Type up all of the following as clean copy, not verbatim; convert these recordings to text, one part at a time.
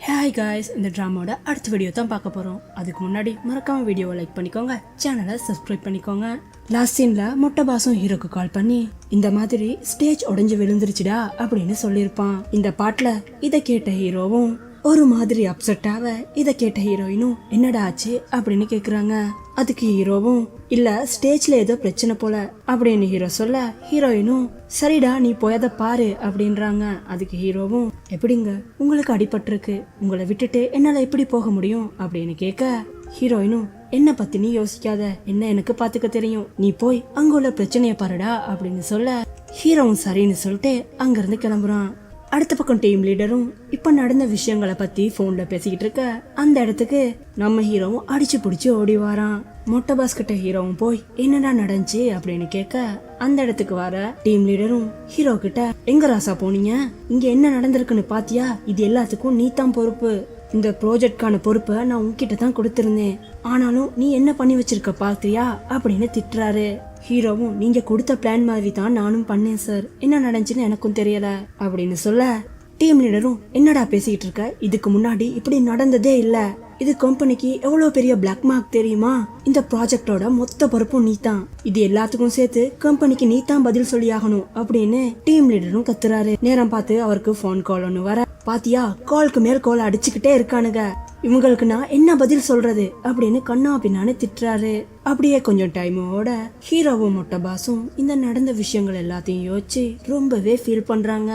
Hi guys, இந்த ட்ராமாவோட அடுத்த video தான் பார்க்க போகிறோம். அதுக்கு முன்னாடி மறக்காம வீடியோவை லைக் பண்ணிக்கோங்க, சேனலை சப்ஸ்கிரைப் பண்ணிக்கோங்க. லாஸ்ட் சீனில் மொட்டை பாசம் ஹீரோக்கு கால் பண்ணி இந்த மாதிரி ஸ்டேஜ் உடஞ்சி விழுந்துருச்சுடா அப்படின்னு சொல்லியிருப்பான். இந்த பாட்டில் இதை கேட்ட ஹீரோவும் ஒரு மாதிரி அப்செட்டாக, இதை கேட்ட ஹீரோயினும் என்னடா ஆச்சு அப்படின்னு கேட்குறாங்க. அதுக்கு ஹீரோவும் இல்ல ஸ்டேஜ்ல ஏதோ பிரச்சனை போல அப்படின்னு ஹீரோ சொல்ல, ஹீரோயினும் சரிடா நீ போய் அதை பாரு அப்படின்றாங்க. அதுக்கு ஹீரோவும் எப்படிங்க உங்களுக்கு அடிபட்டிருக்கு, உங்களை விட்டுட்டு என்னால எப்படி போக முடியும் அப்படின்னு கேட்க, ஹீரோயினும் என்ன பத்தி நீ யோசிக்காத, என்ன எனக்கு பாத்துக்க தெரியும், நீ போய் அங்க உள்ள பிரச்சனைய பாருடா அப்படின்னு சொல்ல, ஹீரோவும் சரின்னு சொல்லிட்டு அங்க இருந்து கிளம்புறான். அடுத்த பக்கம் டீம் லீடரும் இப்ப நடந்த விஷயங்களை பத்தி போன்ல பேசிக்கிட்டு இருக்க, அந்த இடத்துக்கு நம்ம ஹீரோவும் அடிச்சு பிடிச்சு ஓடி வாரான். மொட்டை பாஸ் கிட்ட ஹீரோவும் போய் என்னடா நடந்துச்சு அப்படின்னு கேட்க, அந்த இடத்துக்கு வர டீம் லீடரும் ஹீரோ கிட்ட எங்க ராசா போனீங்க, இங்க என்ன நடந்திருக்குன்னு பாத்தியா, இது எல்லாத்துக்கும் நீ தான் பொறுப்பு, இந்த ப்ராஜெக்ட்கான பொறுப்பை நான் உன்கிட்ட தான் கொடுத்திருந்தேன், ஆனாலும் நீ என்ன பண்ணி வச்சிருக்க பாத்தியா அப்படின்னு திட்டுறாரு. ஹீரோவும் நீங்க கொடுத்த பிளான் மாதிரி தான் நானும் பண்ணேன் சார், என்ன நடந்துச்சுன்னு எனக்கும் தெரியல அப்படின்னு சொல்ல, டீம் லீடரும் என்னடா பேசிக்கிட்டு இருக்க, இதுக்கு முன்னாடி இப்படி நடந்ததே இல்ல, இது கம்பெனிக்கு எவ்வளவு பெரிய பிளாக் மார்க் தெரியுமா, இந்த ப்ராஜெக்டோட மொத்த பொறுப்பும் நீ தான், இது எல்லாத்துக்கும் சேர்த்து கம்பெனிக்கு நீ தான் பதில் சொல்லி ஆகணும் அப்படின்னு டீம் லீடரும் கத்துறாரு. நேரம் பார்த்து அவருக்கு போன் கால் ஒன்னு வர, பாத்தியா காலுக்கு மேல் கால் அடிச்சுக்கிட்டே இருக்கானுங்க, இவங்களுக்கு நான் என்ன பதில் சொல்றது அப்படின்னு கண்ணா பின்னான்னு திட்டுறாரு. அப்படியே கொஞ்சம் டைமோட ஹீரோவும் மொட்டை பாசும் இந்த நடந்த விஷயங்கள் எல்லாத்தையும் யோசிச்சு ரொம்பவே ஃபீல் பண்றாங்க.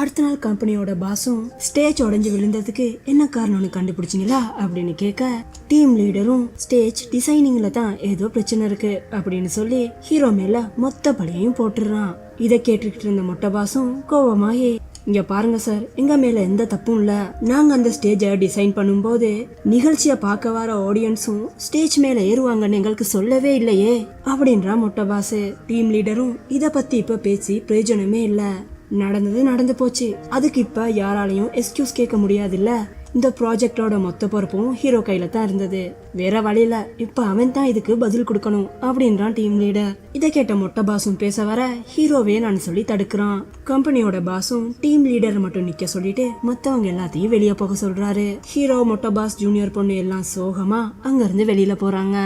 அடுத்த நாள் கம்பெனியோட பாசும் ஸ்டேஜ் உடஞ்சு விழுந்ததுக்கு என்ன காரணம்னு கண்டுபிடிச்சிங்களா அப்படின்னு கேட்க, டீம் லீடரும் ஸ்டேஜ் டிசைனிங்ல தான் ஏதோ பிரச்சனை இருக்கு அப்படின்னு சொல்லி ஹீரோ மேல மொத்த பழியையும் போட்டுறான். இதை கேட்டுக்கிட்டு இருந்த மொட்டை பாசும் கோவமாயி, இங்க பாருங்க சார், எங்க மேல எந்த தப்பும் இல்ல, நாங்க அந்த ஸ்டேஜை டிசைன் பண்ணும்போது நிகழ்ச்சிய பார்க்க வர ஆடியன்ஸும் ஸ்டேஜ் மேல ஏறுவாங்கன்னு எங்களுக்கு சொல்லவே இல்லையே அப்படின்றா மொட்டை பாஸ். டீம் லீடரும் இத பத்தி இப்ப பேசி பிரயோஜனமே இல்ல, நடந்தது நடந்து போச்சு, அதுக்கு இப்ப யாராலையும் எக்ஸ்கியூஸ் கேட்க முடியாது இல்ல, இந்த ப்ராஜெக்டோட மொத்த பொறுப்பும் ஹீரோ கையில தான் இருந்தது, வேற வழியில இப்ப அவன் தான் இதுக்கு பதில் கொடுக்கணும் அப்படின்றான் டீம் லீடர். இதை கேட்ட மொட்டை பாசும் பேச வர ஹீரோவே நான் சொல்லி தடுக்கிறான். கம்பெனியோட பாசும் டீம் லீடர் மட்டும் நிக்க சொல்லிட்டு மத்தவங்க எல்லாத்தையும் வெளியே போக சொல்றாரு. ஹீரோ, மொட்டை பாஸ், ஜூனியர் பொண்ணு எல்லாம் சோகமா அங்க இருந்து வெளியில போறாங்க.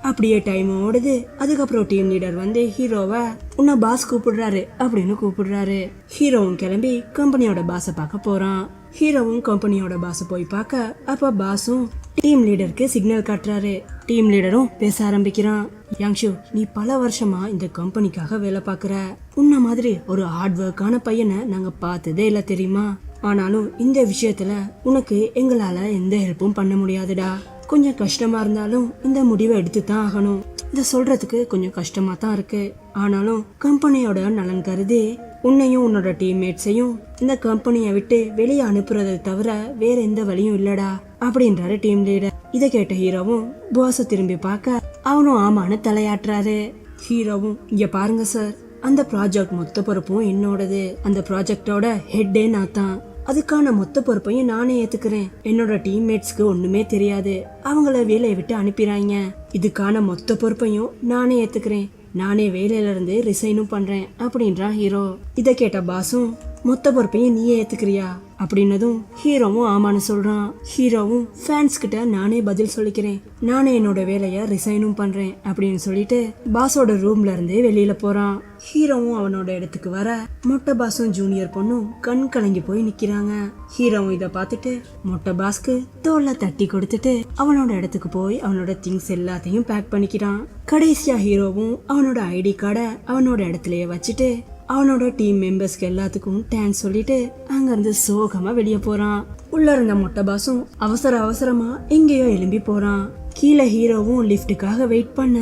அப்படியே டைம் ஓடுது. அதுக்கப்புறம் டீம் லீடர் வந்து ஹீரோவை உன்னை பாஸ் கூப்பிடுறாரு அப்படின்னு கூப்பிடுறாரு. ஹீரோவும் கிளம்பி கம்பெனியோட பாஸை பார்க்க போறான். ஹீரோவும் கம்பெனியோட பாஸை போய் பார்க்க, அப்ப பாஸும் டீம் லீடருக்கு சிக்னல் காட்டுறாரு. டீம் லீடரும் பேச ஆரம்பிக்கிறான். யாங்ஷு, நீ பல வருஷமா இந்த கம்பெனிக்காக வேலை பாக்குற, உன்ன மாதிரி ஒரு ஹார்ட் ஒர்க்கான பையனை நாங்க பார்த்ததே இல்ல தெரியுமா, ஆனாலும் இந்த விஷயத்துல உனக்கு எங்களால எந்த ஹெல்ப்பும் பண்ண முடியாதுடா, கொஞ்சம் கஷ்டமா இருந்தாலும் இந்த முடிவை எடுத்து தான் ஆகணும், இத சொல்றதுக்கு கொஞ்சம் கஷ்டமா தான் இருக்கு, ஆனாலும் கம்பெனியோட நலன் கருதி உன்னையும் உன்னோட டீம்மேட்ஸையும் இந்த கம்பெனியை விட்டு வெளியே அனுப்புறதை தவிர வேற எந்த வழியும் இல்லடா அப்படின்றாரு டீம் லீடர். இதை கேட்ட ஹீரோவும் பாஸ திரும்பி பார்க்க, அவனும் ஆமான்னு தலையாட்டுறாரு. ஹீரோவும் இங்க பாருங்க சார், அந்த ப்ராஜெக்ட் மொத்த பொறுப்பும் என்னோடது, அந்த ப்ராஜெக்டோட ஹெட்டே நான் தான், அதுக்கான மொத்த பொறுப்பையும் நானே ஏத்துக்கிறேன், என்னோட டீம்மேட்ஸ்க்கு ஒண்ணுமே தெரியாது, அவங்கள வேலையை விட்டு அனுப்பிடுறாங்க, இதுக்கான மொத்த பொறுப்பையும் நானே ஏத்துக்கிறேன், நானே வேலையில இருந்து ரிசைனும் பண்றேன் அப்படின்றான் ஹீரோ. இதை கேட்ட பாஸும் மொத்த பொறுப்பையும் நீயே ஏத்துக்கிறியா அப்படின்னதும் ஹீரோவும் ஆமான்னு சொல்றான். ஹீரோவும் ஃபேன்ஸ் கிட்ட நானே பதில் சொல்லிக்கிறேன், நானே என்னோட வேலைய ரிசைனும் பண்றேன் அப்படின்னு சொல்லிட்டு பாஸோட ரூம்ல இருந்து வெளியில போறான். ஹீரோவும் அவனோட இடத்துக்கு வர, மொட்டை பாஸும் ஜூனியர் பொண்ணும் கண் கலங்கி போய் நிக்கிறாங்க. ஹீரோவும் இத பாத்துட்டு மொட்டை பாஸ்க்கு தோல்ல தட்டி கொடுத்துட்டு அவனோட இடத்துக்கு போய் அவனோட திங்ஸ் எல்லாத்தையும் பேக் பண்ணிக்கிறான். கடைசியா ஹீரோவும் அவனோட ஐடி கார்டை அவனோட இடத்துலயே வச்சுட்டு அவனோட டீம் மெம்பர்ஸ்க்கு எல்லாத்துக்கும் தேங்க்ஸ் சொல்லிட்டு அங்க இருந்து சோகமா வெளியே போறான். உள்ள இருந்த மொட்டை பாசும் அவசரமா எங்கேயோ எழும்பி போறான். கீழே ஹீரோவும் லிப்டுக்காக வெயிட் பண்ண,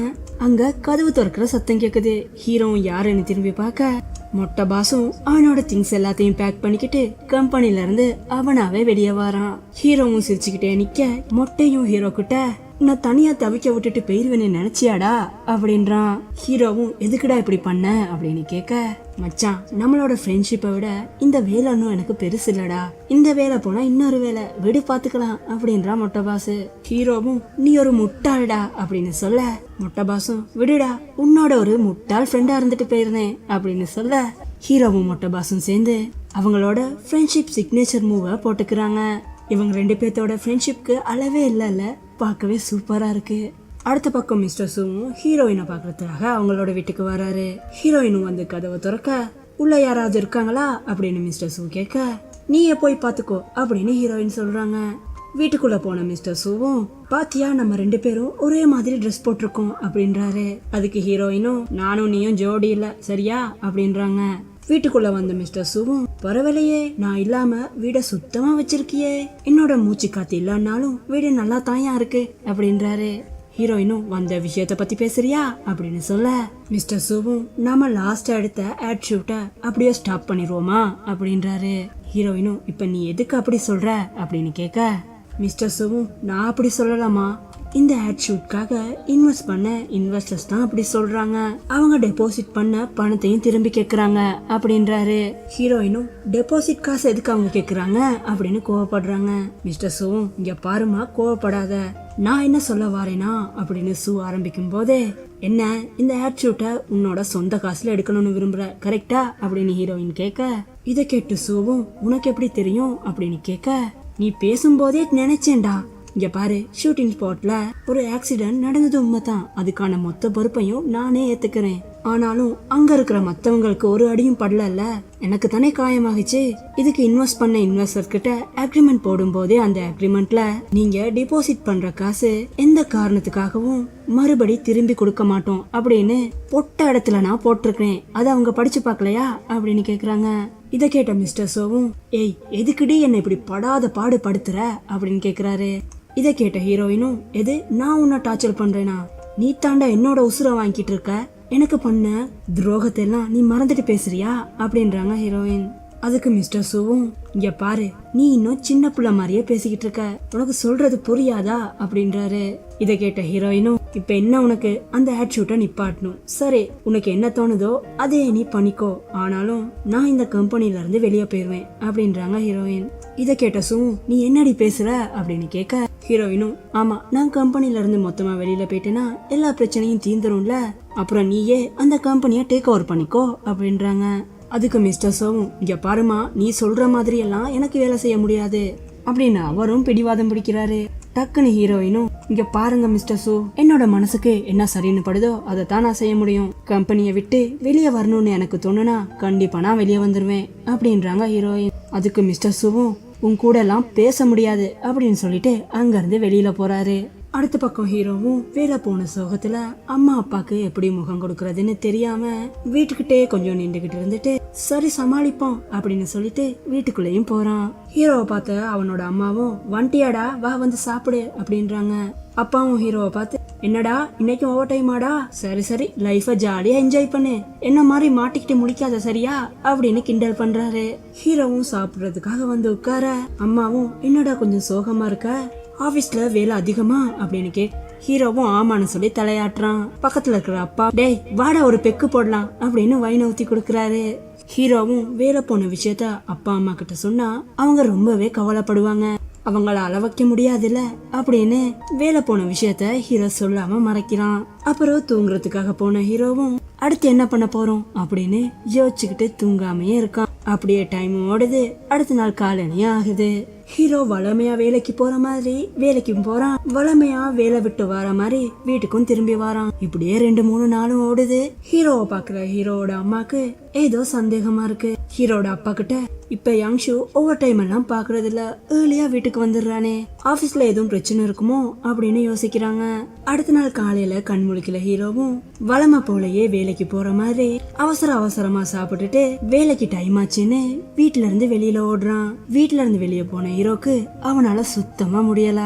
அங்க கதவு திறக்கிற சத்தம் கேக்குது. ஹீரோவும் யாருன்னு திரும்பி பார்க்க, மொட்டை பாசும் அவனோட திங்ஸ் எல்லாத்தையும் பேக் பண்ணிக்கிட்டு கம்பெனில இருந்து அவனாவே வெளியே வரான். ஹீரோவும் சிரிச்சுக்கிட்டே நிக்க, மொட்டையும் ஹீரோ கிட்ட நான் தனியா தவிக்க விட்டுட்டு போயிருவேன்னு நினைச்சியாடா அப்படின்றான். ஹீரோவும் எதுக்குடா இப்படி பண்ண அப்படின்னு கேட்க, மச்சான் நம்மளோட ஃப்ரெண்ட்ஷிப்பை விட இந்த வேலை ஒன்னும் எனக்கு பெருசு இல்லடா, இந்த வேலை போனா இன்னொரு வேலை விடு பாத்துக்கலாம் அப்படின்றா மொட்டை பாசு. ஹீரோவும் நீ ஒரு முட்டாள்டா அப்படின்னு சொல்ல, மொட்டை பாசும் விடுடா, உன்னோட ஒரு முட்டாள் ஃப்ரெண்டா இருந்துட்டு போயிருந்தேன் அப்படின்னு சொல்ல, ஹீரோவும் மொட்டை பாசும் சேர்ந்து அவங்களோட ஃப்ரெண்ட்ஷிப் சிக்னேச்சர் மூவை போட்டுக்கிறாங்க. இவங்க 2 பேர்த்தோட ஃப்ரெண்ட்ஷிப்க்கு அளவே இல்லைல்ல, பார்க்கவே சூப்பரா இருக்கு. அடுத்த பக்கம் மிஸ்டர் சூவும் ஹீரோயினை பார்க்கறதுக்காக அவங்களோட வீட்டுக்கு வராரு. ஹீரோயினும் வந்து கதவை திறக்க உள்ள யாராவது இருக்காங்களா அப்படின்னு மிஸ்டர் சூ கேட்க, நீயே போய் பாத்துக்கோ அப்படின்னு ஹீரோயின் சொல்றாங்க. வீட்டுக்குள்ள போன மிஸ்டர் சூவும், பாத்தியா நம்ம 2 பேரும் ஒரே மாதிரி ட்ரெஸ் போட்டிருக்கோம் அப்படின்றாரு. அதுக்கு ஹீரோயினும், நானும் நீயும் ஜோடி இல்ல சரியா அப்படின்றாங்க. வீட்டுக்குள்ள வந்த மிஸ்டர் சூவும், பரவாயில்லையே நான் இல்லாம வீட சுத்தமா வச்சிருக்கியே, என்னோட மூச்சு காத்து இல்லன்னாலும் வீடு நல்லா தாயா இருக்கு அப்படின்றாரு. ஹீரோயினும், வந்த விஷயத்த பத்தி பேசுறியா அப்படின்னு சொல்ல, மிஸ்டர் சூவும், நாம லாஸ்ட் எடுத்த ஆட் ஷூட்ட அப்படியே ஸ்டாப் பண்ணிடுவோமா அப்படின்றாரு. ஹீரோயினும், இப்ப நீ எதுக்கு அப்படி சொல்ற அப்படின்னு கேட்க, மிஸ்டர் சூவும், நான் அப்படி சொல்லலாமா, இந்த ஆட் ஷூட்காக இன்வெஸ்ட் பண்ண இன்வெஸ்டர்ஸ் தான் அப்படி சொல்றாங்க, அவங்க டெபாசிட் பண்ண பணத்தையும் திரும்பி கேக்குறாங்க அப்படின்றாரு. ஹீரோயினும், டெபாசிட் காசு எதுக்கு அவங்க கேக்குறாங்க அப்படின்னு கோவப்படுறாங்க. மிஸ்டர் சூவும், இங்க பாருமா கோவப்படாத, நான் என்ன சொல்ல வரேனா அப்படின்னு சூ ஆரம்பிக்கும் போதே, என்ன இந்த ஆட் ஷூட்டை உன்னோட சொந்த காசுல எடுக்கணும்னு விரும்புற கரெக்டா அப்படின்னு ஹீரோயின் கேட்க, இதை கேட்டு சூவும், உனக்கு எப்படி தெரியும் அப்படின்னு கேட்க, நீ பேசும்போதே நினைச்சேன்டா, இங்க பாரு ஷூட்டிங் ஸ்பாட்ல ஒரு ஆக்சிடென்ட் நடந்தது உண்மைதான், அதுக்கான மொத்த பொறுப்பையும் நானே ஏத்துக்கிறேன், ஆனாலும் அங்க இருக்கிற மத்தவங்களுக்கு ஒரு அடியும் படல, எனக்கு தானே காயமாகிச்சு. இதுக்கு இன்வெஸ்ட் பண்ண இன்வெஸ்டர் கிட்ட அக்ரிமெண்ட் போடும் போதே அந்த அக்ரிமெண்ட்ல நீங்க டிபாசிட் பண்ற காசு எந்த காரணத்துக்காகவும் மறுபடி திரும்பி கொடுக்க மாட்டோம் அப்படின்னு பொட்ட இடத்துல நான் போட்டிருக்கேன், அதை அவங்க படிச்சு பார்க்கலையா அப்படின்னு கேக்குறாங்க. இத கேட்ட மிஸ்டர் சோவும், ஏய் எதுக்குடி என்ன இப்படி படாத பாடு படுத்துற அப்படின்னு கேக்குறாரு. இத கேட்ட ஹீரோயினும், எது நான் உன்னை டார்ச்சர் பண்றேனா, நீ தாண்டா என்னோட உசுரை வாங்கிட்டு இருக்க, எனக்கு பண்ண துரோகத்தை எல்லாம் நீ மறந்துட்டு பேசுறியா அப்படின்றாங்க ஹீரோயின். அதுக்கு மிஸ்டர் சூவும், இங்க பாரு நீ இன்னும் சின்ன புள்ள மாதிரியே பேசிக்கிட்டு இருக்க, உனக்கு சொல்றது புரியாதா அப்படின்றாரு. இத கேட்ட ஹீரோயினும், இப்ப என்ன உனக்கு அந்த ஆட் ஷூட்டை நிப்பாட்டணும், சரி உனக்கு என்ன தோணுதோ அதே நீ பண்ணிக்கோ, ஆனாலும் நான் இந்த கம்பெனில இருந்து வெளியே போயிருவேன் அப்படின்றாங்க ஹீரோயின். இத கேட்ட சூவும், நீ என்னடி பேசுற அப்படின்னு கேட்க, ஹீரோயினும், ஆமா நான் கம்பெனில இருந்து மொத்தமா வெளியில போயிட்டேன்னா எல்லா பிரச்சனையும் தீந்துரும்ல, அப்புறம் நீயே அந்த கம்பெனியை டேக் ஓவர் பண்ணிக்கோ அப்படின்றாங்க. அதுக்கு மிஸ்டர் சோவும், இங்க பாருமா நீ சொல்ற மாதிரி எல்லாம் எனக்கு வேலை செய்ய முடியாது அப்படின்னு அவரும் பிடிவாதம் பிடிக்கிறாரு. டக்குன்னு ஹீரோயினும், இங்க பாருங்க மிஸ்டர் சோ, என்னோட மனசுக்கு என்ன சரின்னு படுதோ அதை தான் நான் செய்ய முடியும், கம்பெனியை விட்டு வெளியே வரணும்னு எனக்கு தோணுனா கண்டிப்பா நான் வெளியே வந்துருவேன் அப்படின்றாங்க ஹீரோயின். அதுக்கு மிஸ்டர் சோவும், உன் கூட எல்லாம் பேச முடியாது அப்படின்னு சொல்லிட்டு அங்க இருந்து வெளியில போறாரு. அடுத்த பக்கம் ஹீரோவும் வேலை போன சோகத்துல அம்மா அப்பாக்கு எப்படி முகம் கொடுக்கறதுன்னு தெரியாம வீட்டுக்கிட்டே கொஞ்சம் நின்றுகிட்டு இருந்துட்டு சரி சமாளிப்போம் அப்படின்னு சொல்லிட்டு வீட்டுக்குள்ளேயும் போறான். ஹீரோவை பார்த்த அவனோட அம்மாவும், வண்டியாடா வா வந்து சாப்பிடு அப்படின்றாங்க. அப்பாவும் ஹீரோவை பார்த்து, என்னடா இன்னைக்கு ஓவர் டைமாடா, சரி சரி லைஃப ஜாலியா என்ஜாய் பண்ணு, என்ன மாதிரி மாட்டிக்கிட்டு முழிக்காத சரியா அப்படின்னு கிண்டல் பண்றாரு. ஹீரோவும் சாப்பிடுறதுக்காக வந்து உட்கார அம்மாவும், என்னடா கொஞ்சம் சோகமா இருக்க, ஆபீஸ்ல வேலை அதிகமா அப்படின்னு கேக் ஹீரோவும் ஆமான்னு சொல்லி தலையாட்டுறான். பக்கத்துல இருக்கிற அப்பா, டேய் வாடா ஒரு பெக்கு போடலாம் அப்படின்னு வைன ஊத்தி கொடுக்கறாரு. ஹீரோவும் வேலை போன விஷயத்த அப்பா அம்மா கிட்ட சொன்னா அவங்க ரொம்பவே கவலைப்படுவாங்க, அவங்கள அளவைக்க முடியாதுல்ல அப்படின்னு வேலை போன விஷயத்த ஹீரோ சொல்லாம மறைக்கிறான். அப்புறம் தூங்குறதுக்காக போன ஹீரோவும் அடுத்து என்ன பண்ண போறோம் அப்படின்னு யோசிச்சுக்கிட்டு தூங்காமையே இருக்கான். அப்படியே டைம் ஓடுது. அடுத்த நாள் காலையிலயும் ஆகுது. ஹீரோ வளமையா வேலைக்கு போற மாதிரி வேலைக்கும் போறான், வளமையா வேலை விட்டு வர மாதிரி வீட்டுக்கும் திரும்பி வரான். இப்படியே 2-3 நாளும் ஓடுது. ஹீரோவை பாக்குற ஹீரோவோட அம்மாக்கு ஏதோ சந்தேகமா இருக்கு. ஹீரோட அப்பா கிட்ட, இப்ப யங்ஷு ஓவர் டைம் எல்லாம் பாக்குறது இல்ல, ஏர்லியா வீட்டுக்கு வந்துடுறானே, ஆபீஸ்ல எதுவும் பிரச்சனை இருக்குமோ அப்படின்னு யோசிக்கிறாங்க. அடுத்த நாள் காலையில கண் முழிக்கல ஹீரோவும் வளமை போலயே வேலைக்கு போற மாதிரி அவசரமா சாப்பிட்டுட்டு வேலைக்கு டைம் ஆச்சுன்னு வீட்டுல இருந்து வெளியில ஓடுறான். வீட்டுல இருந்து வெளியே போன ஹீரோக்கு அவனால சுத்தமா முடியல.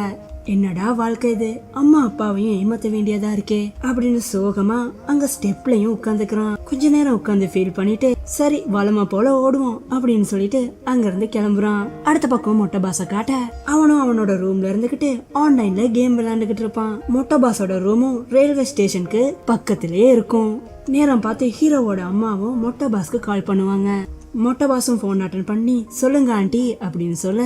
என்னடா வாழ்க்கை இது, அம்மா அப்பாவையும் ஏமாத்த வேண்டியதா இருக்கே அப்படின்னு சோகமா அங்க ஸ்டெப்லயும் உட்காந்துக்கிறான். கொஞ்ச நேரம் உட்காந்து ஃபீல் பண்ணிட்டு சரி வளமா போல ஓடுவோம் அப்படின்னு சொல்லிட்டு அங்க இருந்து கிளம்புறான். அடுத்த பக்கம் மொட்டை பாச காட்ட அவனும் அவனோட ரூம்ல இருந்துகிட்டு ஆன்லைன்ல கேம் விளையாண்டுகிட்டு இருப்பான். மொட்டை பாஸோட ரூமும் ரயில்வே ஸ்டேஷனுக்கு பக்கத்திலேயே இருக்கும். நேரம் பார்த்து ஹீரோவோட அம்மாவும் மொட்டை பாஸ்க்கு கால் பண்ணுவாங்க. மொட்டை பாஸும் போன் அட்டன் பண்ணி, சொல்லுங்க ஆண்டி அப்படின்னு சொல்ல,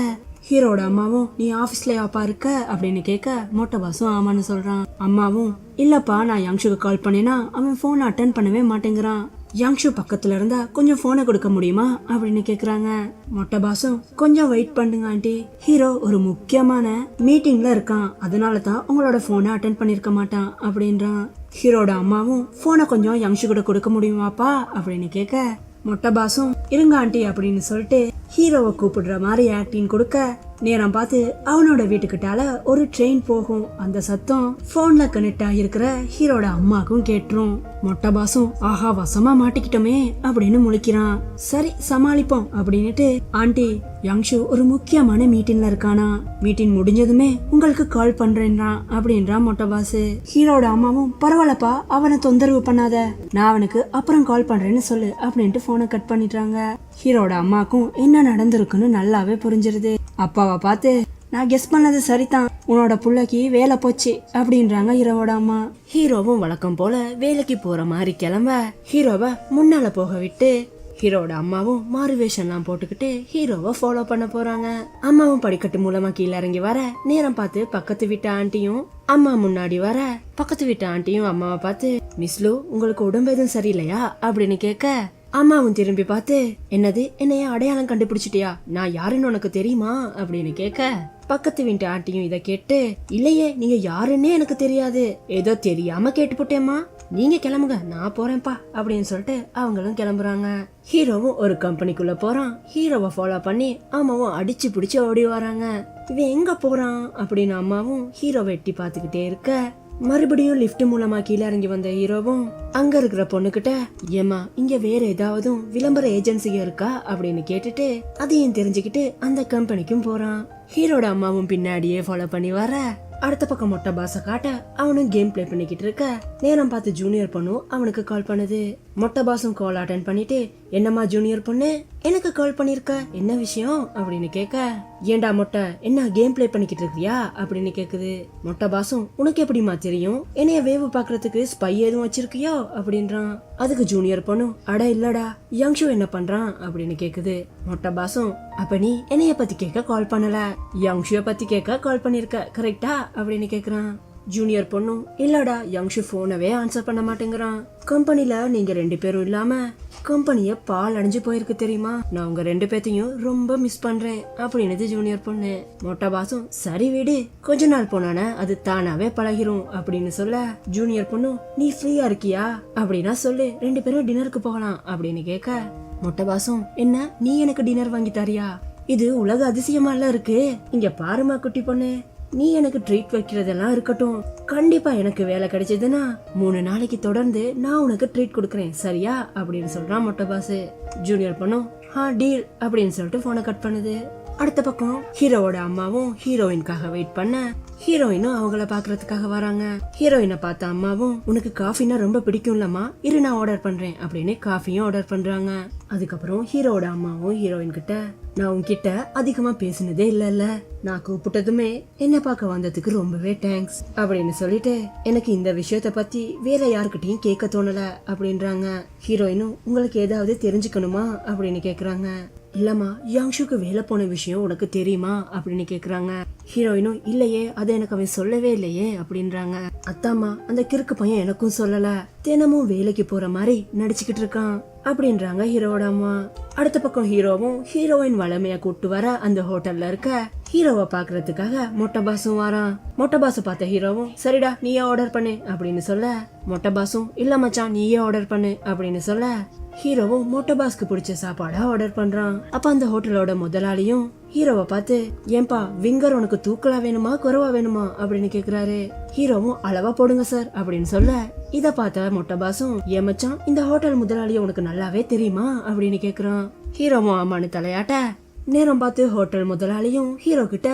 ஹீரோட அம்மாவும், நீ ஆபீஸ்ல யாப்பா இருக்க அப்படின்னு கேட்க மொட்டை பாஸும் ஆமான்னு சொல்றான். அம்மாவும், இல்லப்பா நான் யங்ஷுக்கு கால் பண்ணேனா அவன் போன் அட்டன் பண்ணவே மாட்டேங்கிறான், யங்ஷு பக்கத்துல இருந்தா கொஞ்சம் போனை கொடுக்க முடியுமா அப்படின்னு கேக்குறாங்க. மொட்டை பாசும் கொஞ்சம் வெயிட் பண்ணுங்க ஆண்டி, ஹீரோ ஒரு முக்கியமான மீட்டிங்ல இருக்கான், அதனாலதான் உங்களோட போனை அட்டென்ட் பண்ணிருக்க மாட்டான் அப்படின்றான். ஹீரோட அம்மாவும் போனை கொஞ்சம் யங்ஷு கூட கொடுக்க முடியுமாப்பா அப்படின்னு கேட்க, மொட்டை பாசும் இருங்க ஆண்டி அப்படின்னு சொல்லிட்டு ஹீரோவை கூப்பிடுற மாதிரி ஆக்டிங் கொடுக்க, நேரம் பார்த்து அவனோட வீட்டுக்கிட்டால ஒரு ட்ரெயின் போகும். அந்த சத்தம் போன்ல கனெக்ட் ஆகிருக்கிற ஹீரோட அம்மாக்கும் கேட்டுரும். மொட்டை பாசும் ஆஹா வசமா மாட்டிக்கிட்டோமே அப்படின்னு முழிக்கிறான். சரி சமாளிப்போம் அப்படின்னுட்டு, ஆண்டி யங்ஷு ஒரு முக்கியமான மீட்டிங்ல இருக்கானா, மீட்டிங் முடிஞ்சதுமே உங்களுக்கு கால் பண்றேன்றான் அப்படின்றான் மொட்டை பாசு. ஹீரோட அம்மாவும் பரவாயில்லப்பா அவனை தொந்தரவு பண்ணாத, நான் அவனுக்கு அப்புறம் கால் பண்றேன்னு சொல்லு அப்படின்ட்டு போனை கட் பண்ணிடுறாங்க. ஹீரோட அம்மாக்கும் என்ன நடந்திருக்குன்னு நல்லாவே புரிஞ்சிருது. அப்பாவை பார்த்து நான் கெஸ் பண்ணது சரிதான், உன்னோட புள்ளைக்கு வேலை போச்சு அப்படின்றாங்க ஹீரோவோட அம்மா. ஹீரோவும் வழக்கம் போல வேலைக்கு போற மாதிரி கிளம்ப ஹீரோவை முன்னால போக விட்டு ஹீரோட அம்மாவும் மாறுவேஷன்லாம் போட்டுக்கிட்டு ஹீரோவை ஃபாலோ பண்ண போறாங்க. அம்மாவும் படிக்கட்டு மூலமா கீழே இறங்கி வர நேரம் பார்த்து பக்கத்து வீட்டு ஆண்டியும் அம்மா முன்னாடி வர, பக்கத்து வீட்டு ஆண்டியும் அம்மாவை பார்த்து மிஸ்லு உங்களுக்கு உடம்பு எதுவும் சரியில்லையா அப்படின்னு கேட்க, அம்மாவும் திரும்பி பார்த்து என்னது என்னைய அடையாளம் கண்டுபிடிச்சிட்டியா, நான் யாருன்னு உனக்கு தெரியுமா அப்படின்னு கேட்க, பக்கத்து வீட்டு ஆண்டியும் இத கேட்டு இல்லையே நீங்க யாருன்னே எனக்கு தெரியாது, ஏதோ தெரியாம கேட்டு போட்டேம்மா, நீங்க கிளம்புங்க நான் போறேன்ப்பா அப்படின்னு சொல்லிட்டு அவங்களும் கிளம்புறாங்க. ஹீரோவும் ஒரு கம்பெனிக்குள்ள போறான். ஹீரோவை ஃபாலோ பண்ணி அம்மாவும் அடிச்சு பிடிச்சு ஓடி வராங்க. இவன் எங்க போறான் அப்படின்னு அம்மாவும் ஹீரோவை எட்டி பாத்துக்கிட்டே இருக்க, மறுபடியும் லிப்ட் மூலமா கீழே இறங்கி வந்த ஹீரோவும் அங்க இருக்கிற பொண்ணுகிட்ட ஏமா இங்க வேற ஏதாவது விளம்பர ஏஜென்சியா இருக்கா அப்படின்னு கேட்டுட்டு அதையும் தெரிஞ்சுக்கிட்டு அந்த கம்பெனிக்கும் போறான். ஹீரோட அம்மாவும் பின்னாடியே ஃபாலோ பண்ணி வர, அடுத்த பக்கம் மொட்டை பாச காட்ட அவனும் கேம் பிளே பண்ணிக்கிட்டு இருக்க, நேரம் பார்த்து ஜூனியர் பொண்ணும் அவனுக்கு கால் பண்ணுது. மொட்டை பாசும் கால் அட்டென்ட் பண்ணிட்டு என்னம்மா ஜூனியர் பொண்ணு எனக்கு கால் பண்ணிருக்க, என்ன விஷயம் அப்படின்னு கேட்க, ஏண்டா மொட்டை என்ன கேம் பிளே பண்ணிக்கிட்டு இருக்கியா அப்படின்னு கேக்குது. மொட்டை பாசும் உனக்கு எப்படிமா தெரியும், என்னைய வேவு பாக்குறதுக்கு ஸ்பை எதுவும் வச்சிருக்கியோ அப்படின்றான். அதுக்கு ஜூனியர் பொண்ணும் அட இல்லடா யங்ஷு என்ன பண்றான் அப்படின்னு கேக்குது. மொட்டை பாசும் அப்ப நீ என்னைய பத்தி கேட்க கால் பண்ணல, யங்ஷுவை பத்தி கேட்க கால் பண்ணிருக்க கரெக்டா அப்படின்னு கேக்குறான். ஜூனியர் பொண்ணும் இல்லடா யங்ஷு போனவே ஆன்சர் பண்ண மாட்டேங்கிறான், கம்பெனில நீங்க 2 பேரும் இல்லாம கம்பெனிய பால் அடைஞ்சு போயிருக்கு தெரியுமா, நான் உங்க 2 பேத்தையும் ரொம்ப மிஸ் பண்றேன் அப்படின்னு ஜூனியர் பொண்ணு. மொட்டை பாசும் சரி வீடு கொஞ்ச நாள் போனான அது தானாவே பழகிரும் அப்படின்னு சொல்ல, ஜூனியர் பொண்ணும் நீ ஃப்ரீயா இருக்கியா அப்படின்னா சொல்லு 2 பேரும் டின்னருக்கு போகலாம் அப்படின்னு கேட்க, மொட்டை பாசும் என்ன நீ எனக்கு டின்னர் வாங்கி தரியா, இது உலக அதிசயமால இருக்கு, இங்க பாருமா குட்டி பொண்ணு, நீ எனக்கு ட்ரீட் வைக்கிறதெல்லாம் இருக்கட்டும், கண்டிப்பா எனக்கு வேலை கிடைச்சதுன்னா 3 நாளைக்கு தொடர்ந்து நான் உனக்கு ட்ரீட் கொடுக்கறேன் சரியா அப்படின்னு சொல்றான் மொட்டை பாசு. ஜூனியர் பொண்ணும் டீல் அப்படின்னு சொல்லிட்டு போனை கட் பண்ணுது. அடுத்த பக்கம் ஹீரோவோட அம்மாவும் ஹீரோயின்காக வெயிட் பண்ண ஹீரோயினும் அவங்கள பாக்குறதுக்காக வராங்க. ஹீரோயினை பார்த்த அம்மாவும் உனக்கு காஃபினா ரொம்ப பிடிக்கும்லம்மா இரு நான் ஆர்டர் பண்றேன் அப்படின்னு காஃபியும் ஆர்டர் பண்றாங்க. அதுக்கப்புறம் ஹீரோவோட அம்மாவும் ஹீரோயின் கிட்ட நான் உன்கிட்ட அதிகமா பேசினதே இல்ல, நான் கூப்பிட்டதுமே என்ன பார்க்க வந்ததுக்கு ரொம்பவே தேங்க்ஸ் அப்படின்னு சொல்லிட்டு எனக்கு இந்த விஷயத்த பத்தி வேற யாருக்கிட்டையும் கேட்க தோணல அப்படின்றாங்க. ஹீரோயினும் உங்களுக்கு ஏதாவது தெரிஞ்சுக்கணுமா அப்படின்னு கேக்குறாங்க. இல்லம்மா யங்ஷுக்கு வேலை போன விஷயம் உனக்கு தெரியுமா அப்படின்னு கேக்குறாங்க. ஹீரோயினும் இல்லையே அது எனக்கு அவன் சொல்லவே இல்லையே அப்படின்றாங்க. அத்தாமா அந்த கிறுக்கு பையன் எனக்கும் சொல்லல, தினமும் வேலைக்கு போற மாதிரி நடிச்சுக்கிட்டு இருக்கான் அப்படின்றாங்க ஹீரோவோட அம்மா. அடுத்த பக்கம் ஹீரோவும் ஹீரோயின் வளமையா கூட்டு வர அந்த ஹோட்டல்ல இருக்க ஹீரோவை பாக்குறதுக்காக மொட்டை பாசும் வரான். மொட்டை பாசு பார்த்த ஹீரோவும் சரிடா நீயே ஆர்டர் பண்ணு அப்படின்னு சொல்ல, மொட்டை பாசும் இல்ல மச்சான் நீயே ஆர்டர் பண்ணு அப்படின்னு சொல்ல, ஹீரோவும் மொட்டை பாஸ்க்கு பிடிச்ச சாப்பாடா ஆர்டர் பண்றான். அப்ப அந்த ஹோட்டலோட முதலாளியும் ஹீரோவை பார்த்து ஏன்பா விங்கர் உனக்கு தூக்கலா வேணுமா குறைவா வேணுமா அப்படின்னு கேக்குறாரு. ஹீரோவும் அளவா போடுங்க சார் அப்படின்னு சொல்ல, இத பார்த்த மொட்டை பாசும் ஏன் மச்சான் இந்த ஹோட்டல் முதலாளிய உனக்கு நல்லாவே தெரியுமா அப்படின்னு கேக்குறான். ஹீரோவும் ஆமான்னு தலையாட்ட, நேரம் பார்த்து ஹோட்டல் முதலாளியும் ஹீரோ கிட்ட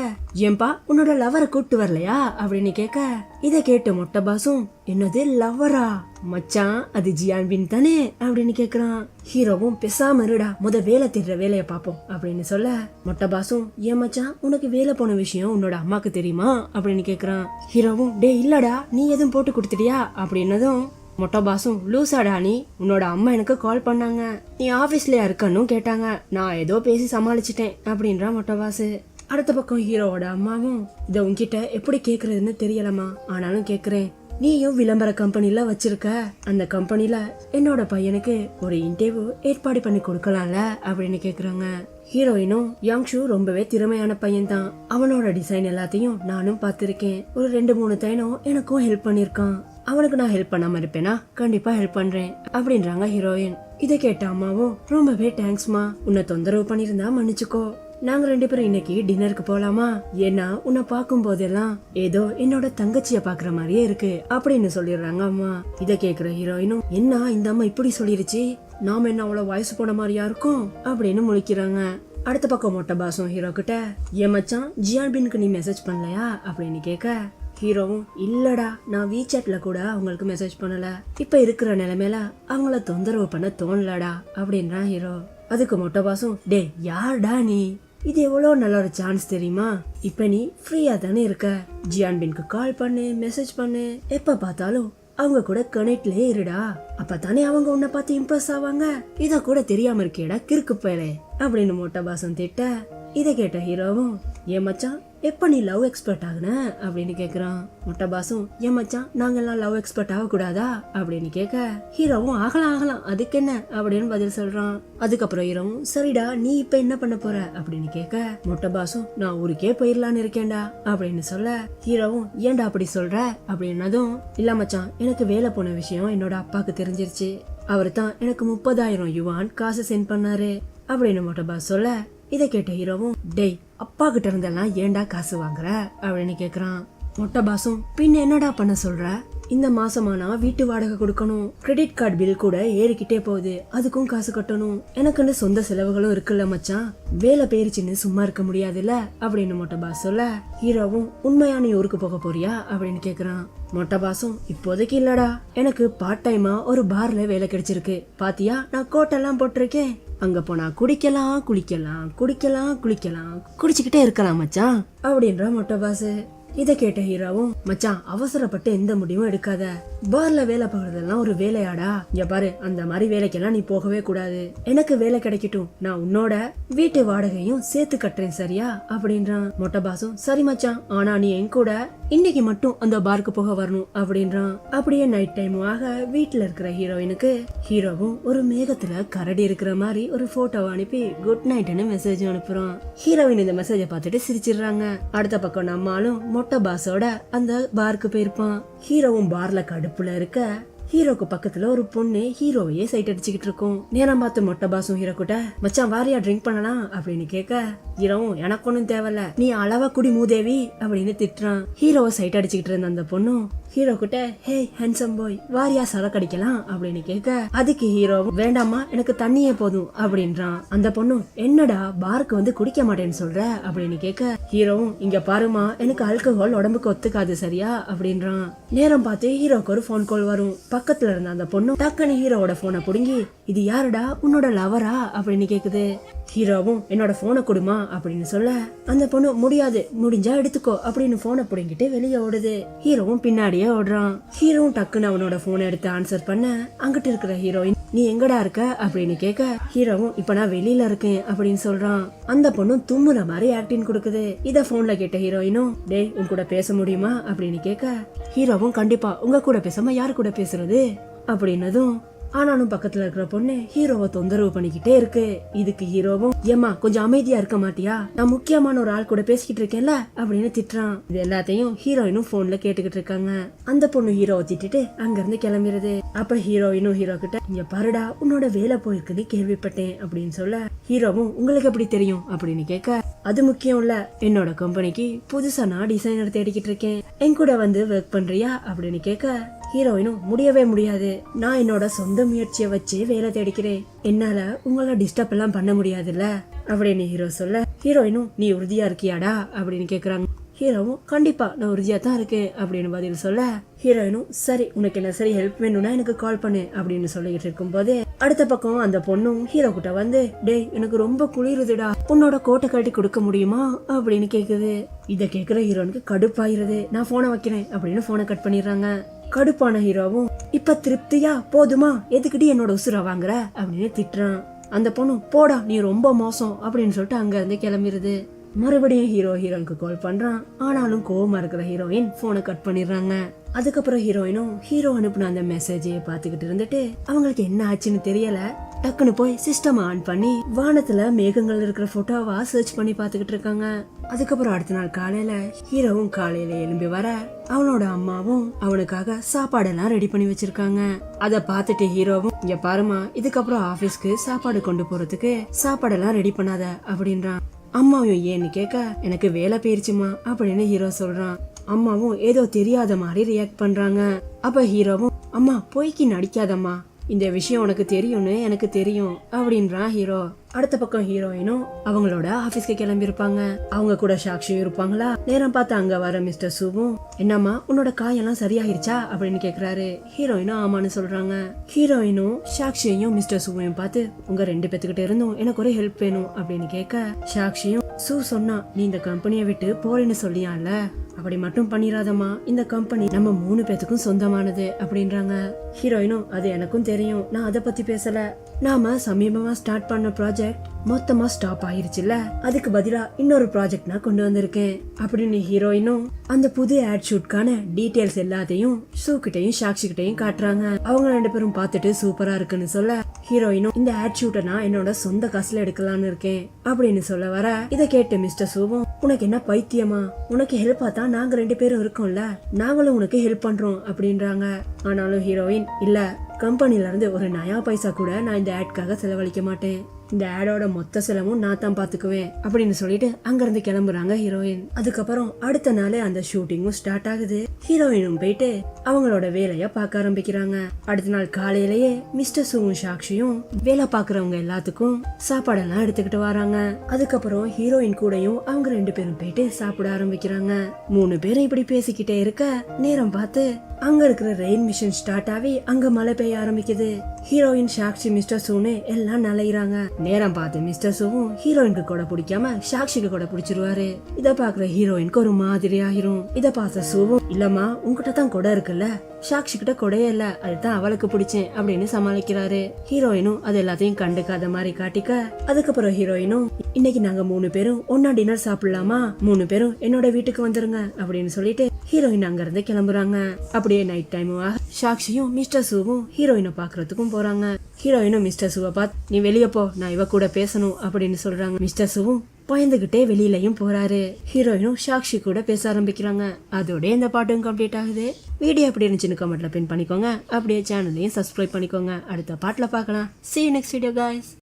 ஏன்பா உன்னோட லவரை கூட்டு வரலையா அப்படின்னு கேட்க, இத கேட்டு மொட்டை பாசும் என்னது லவ்வரா மச்சான் அது ஜியான்பின் தானே அப்படின்னு கேக்குறான். ஹீரோவும் பெசாம இருடா வேலை தேடுற வேலைய பாப்போம் அப்படின்னு சொல்ல, மொட்டை பாசும் ஏன் மச்சான் உனக்கு வேலை போன விஷயம் உன்னோட அம்மாக்கு தெரியுமா அப்படின்னு கேக்குறான். ஹீரோவும் டே இல்லடா நீ எதுவும் போட்டு கொடுத்துட்டியா அப்படின்னதும் மொட்டை பாசும் லூசாடா நீ, உன்னோட அம்மா எனக்கு கால் பண்ணாங்க, நீ ஆபீஸ்லயா இருக்கன்னு கேட்டாங்க, நான் ஏதோ பேசி சமாளிச்சிட்டேன் அப்படின்றா மொட்டை பாசு. அடுத்த பக்கம் ஹீரோவோட அம்மாவும் இத உன்கிட்ட எப்படி கேக்குறதுன்னு தெரியலமா ஆனாலும் கேக்குறேன், நீயும் விளம்பர கம்பெனில வச்சிருக்க, அந்த கம்பெனில என்னோட பையனுக்கு ஒரு இன்டர்வியூ ஏற்பாடு பண்ணி கொடுக்கலாம்ல அப்படின்னு கேக்குறாங்க. ஹீரோயினும் யாங்ஷு ரொம்பவே திறமையான பையன் தான், அவனோட டிசைன் எல்லாத்தையும் நானும் பார்த்திருக்கேன், ஒரு 2-3 தைனம் எனக்கும் ஹெல்ப் பண்ணிருக்கான், அவனுக்கு நான் ஹெல்ப் பண்ணாம இருப்பேனா, கண்டிப்பா ஹெல்ப் பண்றேன் அப்படின்றாங்க ஹீரோயின். இதை கேட்ட அம்மாவும் ரொம்பவே தேங்க்ஸ்மா, உன்னை தொந்தரவு பண்ணிருந்தா மன்னிச்சுக்கோ, நாங்க 2 பேரும் இன்னைக்கு டின்னருக்கு போலாமா, ஏன்னா உன்னை பார்க்கும் போதெல்லாம் ஏதோ என்னோட தங்கச்சிய பாக்குற மாதிரியே இருக்கு அப்படின்னு சொல்லிடுறாங்க அம்மா. இத கேக்குற ஹீரோயினும் என்ன இந்த அம்மா இப்படி சொல்லிருச்சு, நாம என்ன அவ்வளவு வயசு போன மாதிரியா இருக்கும் அப்படின்னு முழிக்கிறாங்க. அடுத்த பக்கம் மொட்டை பாசும் ஹீரோ கிட்ட, ஏன் மச்சான் ஜியான்பின்க்கு நீ மெசேஜ் பண்ணலையா அப்படின்னு கேட்க, ஹீரோவும் இல்லடா நான் வீசாட்ல கூட அவங்களுக்கு மெசேஜ் பண்ணல, இப்ப இருக்கிற நிலைமையில அவங்கள தொந்தரவு பண்ண தோணலடா அப்படின்றான் ஹீரோ. அதுக்கு மொட்டை பாசும், டே யார்டா நீ, இது எவ்வளவு நல்ல ஒரு சான்ஸ் தெரியுமா, இப்ப நீ ஃப்ரீயா தானே இருக்க, ஜியான்பின்க்கு கால் பண்ணு, மெசேஜ் பண்ணு, எப்ப பார்த்தாலும் அவங்க கூட கனெக்ட்லயே இருடா, அப்பதானே அவங்க உன்னை பார்த்து இம்ப்ரெஸ் ஆவாங்க, இத கூட தெரியாம இருக்கேடா கிறுக்கு பயலே அப்படின்னு மொட்டை பாசம் திட்ட. இதை கேட்ட ஹீரோவும், ஏன் மச்சான் எப்ப நீ லவ் எக்ஸ்பர்ட் ஆகுன அப்படின்னு கேக்குறான். மொட்டை பாசும், ஏன் மச்சான் நாங்கெல்லாம் லவ் எக்ஸ்பர்ட் ஆக கூடாதா அப்படின்னு கேட்க, ஹீரோவும் ஆகலாம் அதுக்கு என்ன அப்படின்னு பதில் சொல்றான். அதுக்கப்புறம் ஹீரோவும், சரிடா நீ இப்ப என்ன பண்ண போற அப்படின்னு கேட்க, மொட்டை பாசும் நான் ஊருக்கே போயிடலான்னு இருக்கேன்டா அப்படின்னு சொல்ல, ஹீரோவும் ஏன்டா அப்படி சொல்ற அப்படின்னதும், இல்ல மச்சான் எனக்கு வேலை போன விஷயம் என்னோட அப்பாக்கு தெரிஞ்சிருச்சு, அவரு தான் எனக்கு 30,000 யுவான் காசு சென்ட் பண்ணாரு அப்படின்னு மொட்டை பாஸ் சொல்ல. இதை கேட்ட ஹீரோவும், டேய் அப்பா கிட்ட இருந்தெல்லாம் ஏன்டா காசு வாங்குற அப்படின்னு கேக்குறான். மொட்டை பாசும், பின்ன என்னடா பண்ண சொல்ற, இந்த மாசமானா வீட்டு வாடகை கொடுக்கணும், கிரெடிட் கார்டு பில் கூட ஏறிக்கிட்டே போகுது, அதுக்கும் காசு கட்டணும், எனக்குன்னு சொந்த செலவுகளும் இருக்குல்ல மச்சான், வேலை பேரிச்சுன்னு சும்மா இருக்க முடியாதுல்ல அப்படின்னு மொட்டை பாஸ் சொல்ல. ஹீரோவும், உண்மையா நீ ஊருக்கு போக போறியா அப்படின்னு கேக்குறான். மொட்டை பாசும், இப்போதைக்கு இல்லடா, எனக்கு பார்ட் டைமா ஒரு பார்ல வேலை கிடைச்சிருக்கு, பாத்தியா நான் கோட்டெல்லாம் போட்டிருக்கேன், அங்க போனா குடிக்கலாம் குளிக்கலாம் குடிக்கலாம் குளிக்கலாம் குடிச்சுக்கிட்டே இருக்கலாம் மச்சான் அப்படின்ற மொட்டை பாசு. இதை கேட்ட ஹீரோவும், மச்சான் அவசரப்பட்டு எந்த முடிவும் எடுக்காத, பார்ல வேலை பார்க்கறதெல்லாம் ஒரு வேலையாடா, இங்க பாரு அந்த மாதிரி வேலைக்கெல்லாம் நீ போகவே கூடாது, எனக்கு வேலை கிடைக்கட்டும், நான் உன்னோட வீட்டு வாடகையும் சேர்த்து கட்டுறேன் சரியா அப்படின்றான். மொட்டை பாசும், சரி மச்சான், ஆனா நீ என் கூட இன்னைக்கு மட்டும் அந்த பார்க்கு போக வரணும் அப்படின்றான். அப்படியே நைட் டைம் ஆக வீட்டுல இருக்கிற ஹீரோயினுக்கு ஹீரோவும் ஒரு மேகத்துல கரடி இருக்கிற மாதிரி ஒரு போட்டோ அனுப்பி குட் நைட்னு மெசேஜ் அனுப்புறான். ஹீரோயின் இந்த மெசேஜை பார்த்துட்டு சிரிச்சிடுறாங்க. அடுத்த பக்கம் நம்மாலும் மொட்டை பாஸோட அந்த பார்க்கு போயிருப்பான். ஹீரோவும் பார்ல கடுப்புல இருக்க, ஹீரோக்கு பக்கத்துல ஒரு பொண்ணு ஹீரோவையே சைட் அடிச்சுக்கிட்டு இருக்கும். நேரம் பார்த்து மொட்டை பாசும் ஹீரோ கிட்ட, மச்சான் வாரியா ட்ரிங்க் பண்ணலாம் அப்படின்னு கேட்க, ஹீரோவும் எனக்கு ஒன்னும் தேவையில்ல, நீ அளவா குடி மூதேவி அப்படின்னு திட்டுறான். ஹீரோவை சைட் அடிச்சுக்கிட்டு இருந்த அந்த பொண்ணும் ஹீரோ கிட்ட, ஹே ஹேண்ட்சம் பாய் வாரியா சரக்கு அடிக்கலாம் அப்படின்னு கேட்க, அதுக்கு ஹீரோ வேண்டாமா எனக்கு தண்ணியே போதும் அப்படின்றான். அந்த பொண்ணும், என்னடா பார்க்கு வந்து குடிக்க மாட்டேன்னு சொல்ற அப்படின்னு கேட்க, ஹீரோவும் இங்க பாருமா எனக்கு ஆல்கஹால் உடம்புக்கு ஒத்துக்காது சரியா அப்படின்றான். நேரம் பார்த்து ஹீரோக்கு ஒரு போன் கால் வரும். பக்கத்துல இருந்த அந்த பொண்ணும் டக்குன்னு ஹீரோவோட போனை புடுங்கி, இது யாருடா உன்னோட லவரா அப்படின்னு கேக்குது. ஹீரோவும் என்னோட போனை கொடுமா அப்படின்னு சொல்ல, அந்த பொண்ணு முடியாது முடிஞ்சா எடுத்துக்கோ அப்படின்னு போனை புடுங்கிட்டு வெளியே ஓடுது. ஹீரோவும் பின்னாடியே ஓடுறான். ஹீரோவும் டக்குன்னு அவனோட போனை எடுத்து ஆன்சர் பண்ண, அங்கிட்டு இருக்கிற ஹீரோயின் நீ எங்கடா இருக்க அப்படின்னு கேட்க, ஹீரோவும் இப்ப நான் வெளியில இருக்கேன் அப்படின்னு சொல்றான். அந்த பொண்ணும் தும்முற மாதிரி ஆக்டிங் கொடுக்குது. இத போன்ல கேட்ட ஹீரோயினும், டேய் உன் கூட பேச முடியுமா அப்படின்னு கேட்க, ஹீரோவும் கண்டிப்பா உங்க கூட பேசாம யாரு கூட பேசுறது அப்படின்னதும், ஆனாலும் பக்கத்துல இருக்கிற பொண்ணு ஹீரோவை தொந்தரவு பண்ணிக்கிட்டே இருக்கு. இதுக்கு ஹீரோவும், ஏமா கொஞ்சம் அமைதியா இருக்க மாட்டியா, நான் முக்கியமான ஒரு ஆள் கூட பேசிக்கிட்டு இருக்கேன்ல அப்படின்னு திட்டுறான். இது எல்லாத்தையும் ஹீரோயினும் போன்ல கேட்டுக்கிட்டு இருக்காங்க. அந்த பொண்ணு ஹீரோவை திட்டிட்டு அங்க இருந்து கிளம்பிடுது. அப்ப ஹீரோயினும் ஹீரோ கிட்ட, இங்க பாருடா உன்னோட வேலை போயிருக்குன்னு கேள்விப்பட்டேன் அப்படின்னு சொல்ல, ஹீரோவும் உங்களுக்கு எப்படி தெரியும் அப்படின்னு கேட்க, அது முக்கியம் இல்ல, என்னோட கம்பெனிக்கு புதுசா நான் டிசைனர் தேடிக்கிட்டு இருக்கேன், என் கூட வந்து ஒர்க் பண்றியா அப்படின்னு கேட்க, ஹீரோயினும் முடியவே முடியாது, நான் என்னோட சொந்த முயற்சியை வச்சு வேலை தேடிக்கிறேன், என்னால உங்களை டிஸ்டர்ப் எல்லாம் பண்ண முடியாதுல்ல அப்படின்னு ஹீரோ சொல்ல, ஹீரோயினும் நீ உறுதியா இருக்கியாடா அப்படின்னு கேக்குறாங்க. ஹீரோவும் கண்டிப்பா நான் உறுதியா தான் இருக்கேன் அப்படின்னு பதில் சொல்ல, ஹீரோயினும் சரி உனக்கு என்ன சரி ஹெல்ப் வேணும்னா எனக்கு கால் பண்ணு அப்படின்னு சொல்லிட்டு இருக்கும் போதே அடுத்த பக்கம் அந்த பொண்ணும் ஹீரோ கிட்ட வந்து, டேய் எனக்கு ரொம்ப குளிருதுடா, உன்னோட கோட்டை கட்டி கொடுக்க முடியுமா அப்படின்னு கேக்குது. இத கேக்குற ஹீரோனுக்கு கடுப்பாயிருது. நான் போனை வைக்கிறேன் அப்படின்னு போனை கட் பண்ணிடுறாங்க. கடுப்பான ஹீரோவும், இப்ப திருப்தியா போதுமா எதுக்கிட்டு என்னோட உசுர வாங்குற அப்படின்னு திட்டுறான். அந்த பொண்ணு, போடா நீ ரொம்ப மோசம் அப்படின்னு சொல்லிட்டு அங்க இருந்து கிளம்பிடுது. மறுபடியும் ஹீரோயினுக்கு கால் பண்றான். ஆனாலும் கோவமா இருக்கிற ஹீரோயின் போனை கட் பண்ணிடுறாங்க. அதுக்கப்புறம் ஹீரோயினும் ஹீரோ அனுப்புன அந்த மெசேஜையே பாத்துக்கிட்டு இருந்துட்டு அவங்களுக்கு என்ன ஆச்சுன்னு தெரியல. டக்குன்னு போய் சிஸ்டம் ஆன் பண்ணி வானத்துல மேகங்கள் இருக்கிற போட்டோவா சர்ச் பண்ணி பாத்துக்கிட்டு இருக்காங்க. அதுக்கப்புறம் அடுத்த நாள் காலையில ஹீரோவும் காலையில எழும்பி வர அவனோட அம்மாவும் அவனுக்காக சாப்பாடெல்லாம் ரெடி பண்ணி வச்சிருக்காங்க. அத பாத்துட்டு ஹீரோவும், இங்க பாருமா, இதுக்கப்புறம் ஆபீஸ்க்கு சாப்பாடு கொண்டு போறதுக்கு சாப்பாடெல்லாம் ரெடி பண்ணாத அப்படின்றான். அம்மாவும் ஏன்னு கேட்க, எனக்கு வேலை போயிருச்சுமா அப்படின்னு ஹீரோ சொல்றான். அம்மாவும் ஏதோ தெரியாத மாதிரி ரியாக்ட் பண்றாங்க. அப்ப ஹீரோவும், அம்மா பொய்க்கு நடிக்காதம்மா, இந்த விஷயம் உனக்கு தெரியும்னு எனக்கு தெரியும் அப்படின்றான் ஹீரோ. அடுத்த பக்கம் ஹீரோயினும் அவங்களோட ஆபீஸ்க்கு கிளம்பி இருப்பாங்க. அவங்க கூட சாக்ஷியும் இருப்பாங்களா. நேரம் பார்த்து அங்க வர மிஸ்டர் சூவும், என்னம்மா உன்னோட காயெல்லாம் சரியாயிருச்சா அப்படின்னு கேக்குறாரு. ஹீரோயினும் ஆமான்னு சொல்றாங்க. ஹீரோயினும் சாக்ஷியையும் மிஸ்டர் சூவையும் பார்த்து, உங்க 2 பேத்துக்கிட்ட இருந்தும் எனக்கு ஒரு ஹெல்ப் வேணும் அப்படின்னு கேட்க, சாக்ஷியும், சூ சொன்னா நீ இந்த கம்பெனியை விட்டு போறேன்னு சொல்லியான்ல, அப்படி மட்டும் பண்ணிராதம்மா, இந்த கம்பெனி நம்ம 3 பேத்துக்கும் சொந்தமானது அப்படின்றாங்க. ஹீரோயினும், அது எனக்கும் தெரியும், நான் அதை பத்தி பேசல. நாம சமீபமா ஸ்டார்ட் பண்ண ப்ராஜெக்ட் மொத்தமா ஸ்டாப் ஆயிருச்சுல்ல, அதுக்கு பதிலா இன்னொரு ப்ராஜெக்ட் நான் கொண்டு வந்திருக்கேன் அப்படின்னு ஹீரோயினும் அந்த புது ஆட் ஷூட்கான டீடைல்ஸ் எல்லாத்தையும் சூ கிட்டையும் சாக்ஷி கிட்டையும் காட்டுறாங்க. அவங்க 2 பேரும் பார்த்துட்டு சூப்பரா இருக்குன்னு சொல்ல, ஹீரோயினும், இந்த ஆட் ஷூட்டை நான் என்னோட சொந்த காசுல எடுக்கலான்னு இருக்கேன் அப்படின்னு சொல்ல வர, இதை கேட்டு மிஸ்டர் சூவும், உனக்கு என்ன பைத்தியமா, உனக்கு ஹெல்ப் பார்த்தா நாங்க 2 பேரும் இருக்கோம்ல, நாங்களும் உனக்கு ஹெல்ப் பண்றோம் அப்படின்றாங்க. ஆனாலும் ஹீரோயின், இல்ல, கம்பெனில இருந்து ஒரு நயா பைசா கூட நான் இந்த ஆட்காக செலவழிக்க மாட்டேன், இந்த ஆடோட மொத்த செலவும் நான் தான் பாத்துக்குவேன் அப்படின்னு சொல்லிட்டு அங்க இருந்து கிளம்புறாங்க ஹீரோயின். அதுக்கப்புறம் அடுத்த நாளே அந்த ஷூட்டிங்கும் ஸ்டார்ட் ஆகுது. ஹீரோயினும் போயிட்டு அவங்களோட வேலைய பார்க்க ஆரம்பிக்கிறாங்க. அடுத்த நாள் காலையிலேயே மிஸ்டர் சூவும் சாக்ஷியும் வேலை பாக்குறவங்க எல்லாத்துக்கும் சாப்பாடெல்லாம் எடுத்துக்கிட்டு வராங்க. அதுக்கப்புறம் ஹீரோயின் கூடயும் அவங்க 2 பேரும் போயிட்டு சாப்பிட ஆரம்பிக்கிறாங்க. 3 பேரும் இப்படி பேசிக்கிட்டே இருக்க நேரம் பார்த்து அங்க இருக்கிற ரெயின் மிஷின் ஸ்டார்ட் ஆகி அங்க மழை பெய்ய ஆரம்பிக்குது. ஹீரோயின், சாக்ஷி, மிஸ்டர் சூன்னு எல்லாம் நலையிறாங்க. நேரம் பார்த்து மிஸ்டர் சூவும் ஹீரோயினுக்கு கூட பிடிக்காம சாக்ஷிக்கு கூட பிடிச்சிருவாரு. இத பாக்குற ஹீரோயினுக்கு ஒரு மாதிரி ஆயிரும். இத பார்த்த சூவும், இல்லம்மா உங்ககிட்ட தான் கொடை இருக்குல்ல, சாக்ஷி கிட்ட கொடையே இல்ல, அதுதான் அவளுக்கு பிடிச்சேன் அப்படின்னு சமாளிக்கிறாரு. ஹீரோயினும் அது எல்லாத்தையும் கண்டுக்காத மாதிரி காட்டிக்க, அதுக்கப்புறம் ஹீரோயினும், இன்னைக்கு நாங்க 3 பேரும் ஒன்னா டின்னர் சாப்பிடலாமா, 3 பேரும் என்னோட வீட்டுக்கு வந்துருங்க அப்படின்னு சொல்லிட்டு ஹீரோயின் அங்க இருந்து கிளம்புறாங்க. அப்படியே நைட் டைம் சாக்ஷியும் மிஸ்டர் சூவும் ஹீரோயினை பாக்குறதுக்கும் போறாங்க. ஹீரோயினும் மிஸ்டர் சூவை பார்த்து, நீ வெளியே போ, நான் இவ கூட பேசணும் அப்படின்னு சொல்றாங்க. மிஸ்டர் சூவும் பயந்துகிட்டே வெளியிலயும் போறாரு. ஹீரோயினும் சாக்ஷி கூட பேச ஆரம்பிக்கிறாங்க. அதோட இந்த பாட்டும் கம்ப்ளீட் ஆகுது. வீடியோ எப்படி இருந்துச்சுன்னு கமெண்ட்ல பின் பண்ணிக்கோங்க. அப்படியே சேனலையும் சப்ஸ்கிரைப் பண்ணிக்கோங்க. அடுத்த பாட்டுல பார்க்கலாம். See you next video guys.